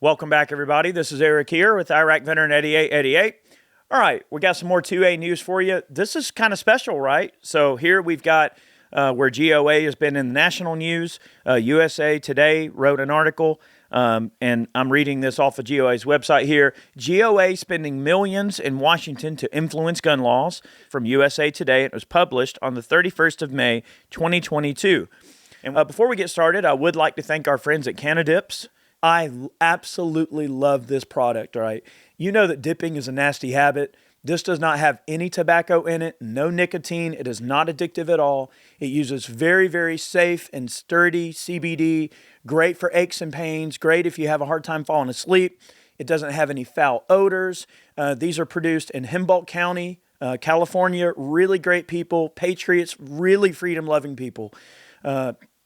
Welcome back, everybody. This is Eric here with Iraq Veteran 8888. All right, we got some more 2A news for you. This is kind of special, right? So here we've got where GOA has been in the national news. USA Today wrote an article, and I'm reading this off of GOA's website here. GOA spending millions in Washington to influence gun laws, from USA Today. It was published on the 31st of May, 2022. And before we get started, I would like to thank our friends at Canadips. I absolutely love this product, all right? You know that dipping is a nasty habit. This does not have any tobacco in it, no nicotine. It is not addictive at all. It uses very, very safe and sturdy CBD, great for aches and pains, great if you have a hard time falling asleep. It doesn't have any foul odors. These are produced in Humboldt County, California. Really great people, patriots, really freedom-loving people.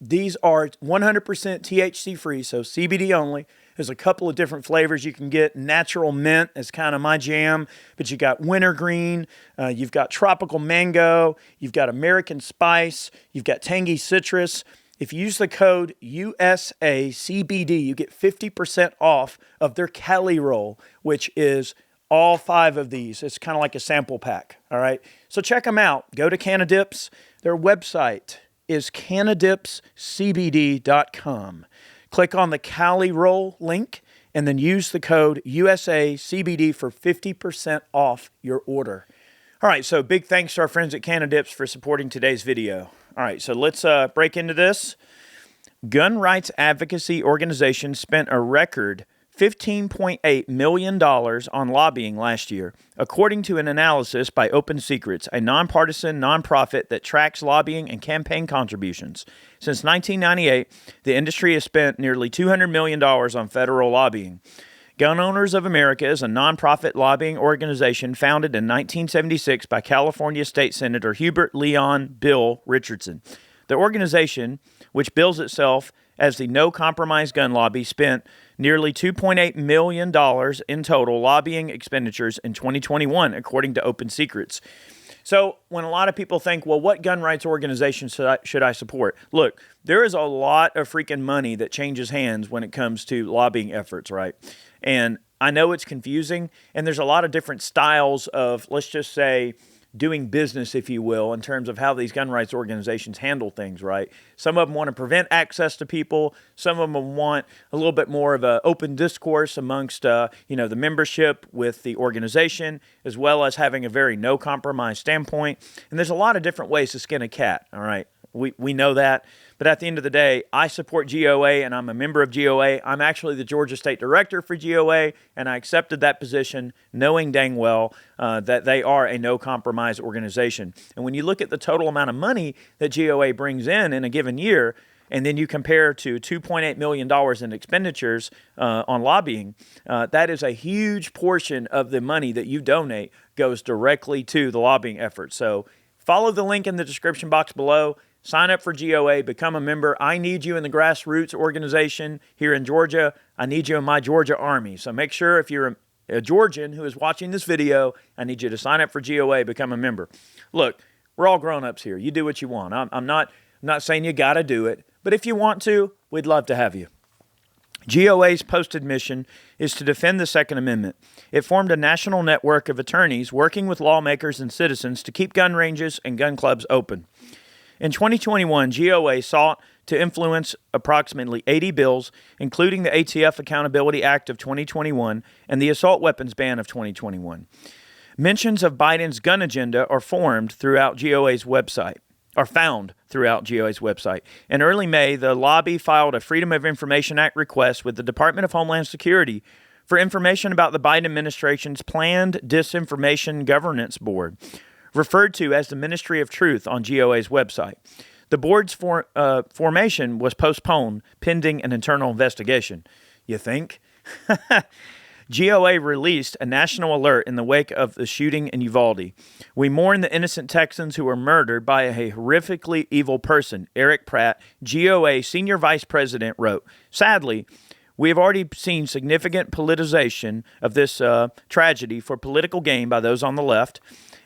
These are 100% THC free, so CBD only. There's a couple of different flavors you can get. Natural mint is kind of my jam, but you got wintergreen, you've got tropical mango, you've got American spice, you've got tangy citrus. If you use the code USACBD, you get 50% off of their CALI roll, which is all 5 of these. It's kind of like a sample pack, all right? So check them out. Go to Canadips. Their website is canadipscbd.com. Click on the CALI roll link and then use the code USACBD for 50% off your order. All right, so big thanks to our friends at Canadips for supporting today's video. All right, so let's break into this. Gun rights advocacy organizations spent a record $15.8 million on lobbying last year, according to an analysis by Open Secrets, a nonpartisan nonprofit that tracks lobbying and campaign contributions. Since 1998, the industry has spent nearly $200 million on federal lobbying. Gun Owners of America is a nonprofit lobbying organization founded in 1976 by California State Senator Hubert Leon Bill Richardson. The organization, which bills itself as the No Compromise Gun Lobby, spent nearly $2.8 million in total lobbying expenditures in 2021, according to Open Secrets. So when a lot of people think, well, what gun rights organization should I support? Look, there is a lot of freaking money that changes hands when it comes to lobbying efforts, right? And I know it's confusing, and there's a lot of different styles of, let's just say, doing business, if you will, in terms of how these gun rights organizations handle things, right? Some of them want to prevent access to people. Some of them want a little bit more of an open discourse amongst, the membership with the organization, as well as having a very no-compromise standpoint. And there's a lot of different ways to skin a cat, all right? We know that. But at the end of the day, I support GOA, and I'm a member of GOA. I'm actually the Georgia State Director for GOA, and I accepted that position knowing dang well that they are a no-compromise organization. And when you look at the total amount of money that GOA brings in a given year, and then you compare to $2.8 million in expenditures on lobbying, that is a huge portion of the money that you donate goes directly to the lobbying effort. So follow the link in the description box below. Sign up for GOA, become a member. I need you in the grassroots organization here in Georgia. I need you in my Georgia Army. So make sure if you're a Georgian who is watching this video, I need you to sign up for GOA, become a member. Look, we're all grown-ups here. You do what you want. I'm not saying you got to do it, but if you want to, we'd love to have you. GOA's posted mission is to defend the Second Amendment. It formed a national network of attorneys working with lawmakers and citizens to keep gun ranges and gun clubs open. In 2021, GOA sought to influence approximately 80 bills, including the ATF Accountability Act of 2021 and the Assault Weapons Ban of 2021. Mentions of Biden's gun agenda are found throughout GOA's website. In early May, the lobby filed a Freedom of Information Act request with the Department of Homeland Security for information about the Biden administration's planned Disinformation Governance Board, referred to as the Ministry of Truth on GOA's website. The board's formation was postponed pending an internal investigation. You think? GOA released a national alert in the wake of the shooting in Uvalde. We mourn the innocent Texans who were murdered by a horrifically evil person, Eric Pratt, GOA Senior Vice President, wrote. Sadly, we have already seen significant politicization of this tragedy for political gain by those on the left,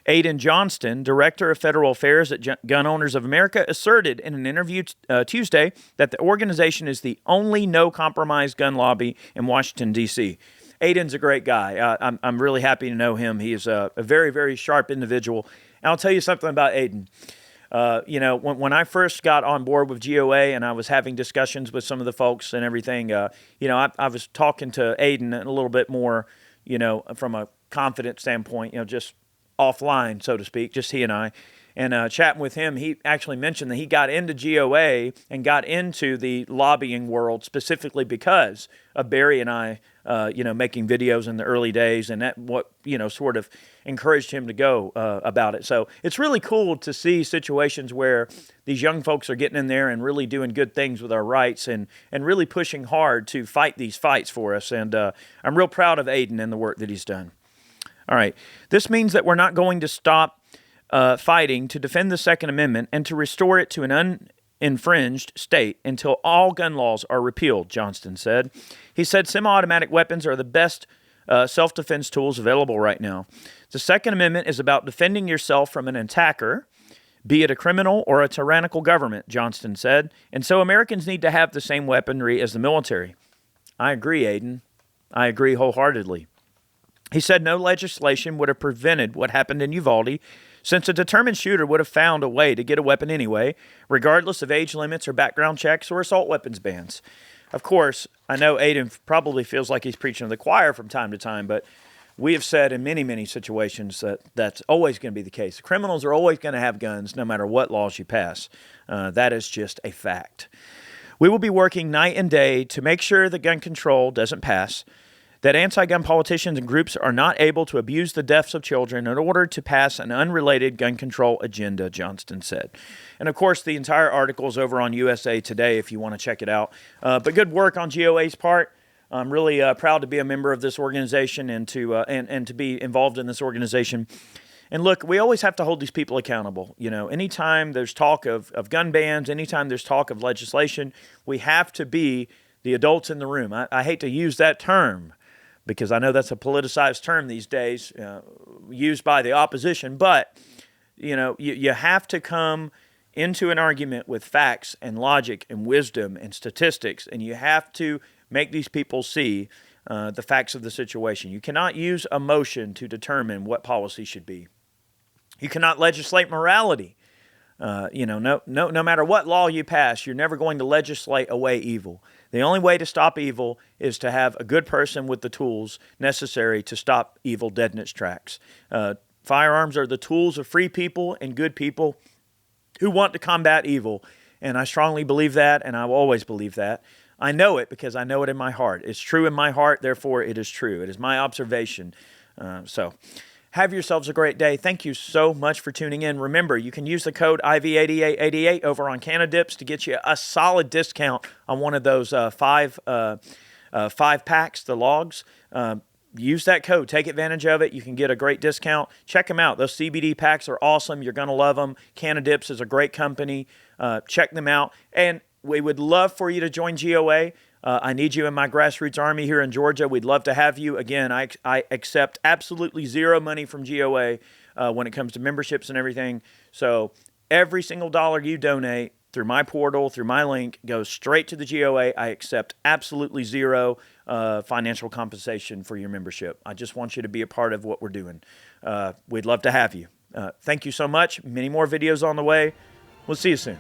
Aiden Johnston, Director of Federal Affairs at Gun Owners of America, asserted in an interview Tuesday that the organization is the only no-compromise gun lobby in Washington, D.C. Aiden's a great guy. I'm really happy to know him. He is a very, very sharp individual. And I'll tell you something about Aiden. When I first got on board with GOA and I was having discussions with some of the folks and everything, I was talking to Aiden a little bit more, from a confident standpoint, just offline, so to speak, just he and I. And chatting with him, he actually mentioned that he got into GOA and got into the lobbying world specifically because of Barry and I, making videos in the early days, and that sort of encouraged him to go about it. So it's really cool to see situations where these young folks are getting in there and really doing good things with our rights and really pushing hard to fight these fights for us. And I'm real proud of Aiden and the work that he's done. All right. This means that we're not going to stop fighting to defend the Second Amendment and to restore it to an uninfringed state until all gun laws are repealed, Johnston said. He said semi-automatic weapons are the best self-defense tools available right now. The Second Amendment is about defending yourself from an attacker, be it a criminal or a tyrannical government, Johnston said, and so Americans need to have the same weaponry as the military. I agree, Aiden. I agree wholeheartedly. He said no legislation would have prevented what happened in Uvalde, since a determined shooter would have found a way to get a weapon anyway, regardless of age limits or background checks or assault weapons bans. Of course, I know Aiden probably feels like he's preaching to the choir from time to time, but we have said in many, many situations that that's always going to be the case. Criminals are always going to have guns no matter what laws you pass. That is just a fact. We will be working night and day to make sure that gun control doesn't pass, that anti-gun politicians and groups are not able to abuse the deaths of children in order to pass an unrelated gun control agenda, Johnston said. And of course, the entire article is over on USA Today if you want to check it out. But good work on GOA's part. I'm really proud to be a member of this organization and to be involved in this organization. And look, we always have to hold these people accountable. Anytime there's talk of gun bans, anytime there's talk of legislation, we have to be the adults in the room. I hate to use that term, because I know that's a politicized term these days, used by the opposition. But, you have to come into an argument with facts and logic and wisdom and statistics, and you have to make these people see the facts of the situation. You cannot use emotion to determine what policy should be. You cannot legislate morality. No matter what law you pass, you're never going to legislate away evil. The only way to stop evil is to have a good person with the tools necessary to stop evil dead in its tracks. Firearms are the tools of free people and good people who want to combat evil. And I strongly believe that, and I will always believe that. I know it because I know it in my heart. It's true in my heart, therefore it is true. It is my observation. So have yourselves a great day. Thank you so much for tuning in. Remember, you can use the code IV8888 over on Canadips to get you a solid discount on one of those five packs, the logs. Use that code. Take advantage of it. You can get a great discount. Check them out. Those CBD packs are awesome. You're going to love them. Canadips is a great company. Check them out. And we would love for you to join GOA. I need you in my grassroots army here in Georgia. We'd love to have you. Again, I accept absolutely zero money from GOA when it comes to memberships and everything. So every single dollar you donate through my portal, through my link, goes straight to the GOA. I accept absolutely zero financial compensation for your membership. I just want you to be a part of what we're doing. We'd love to have you. Thank you so much. Many more videos on the way. We'll see you soon.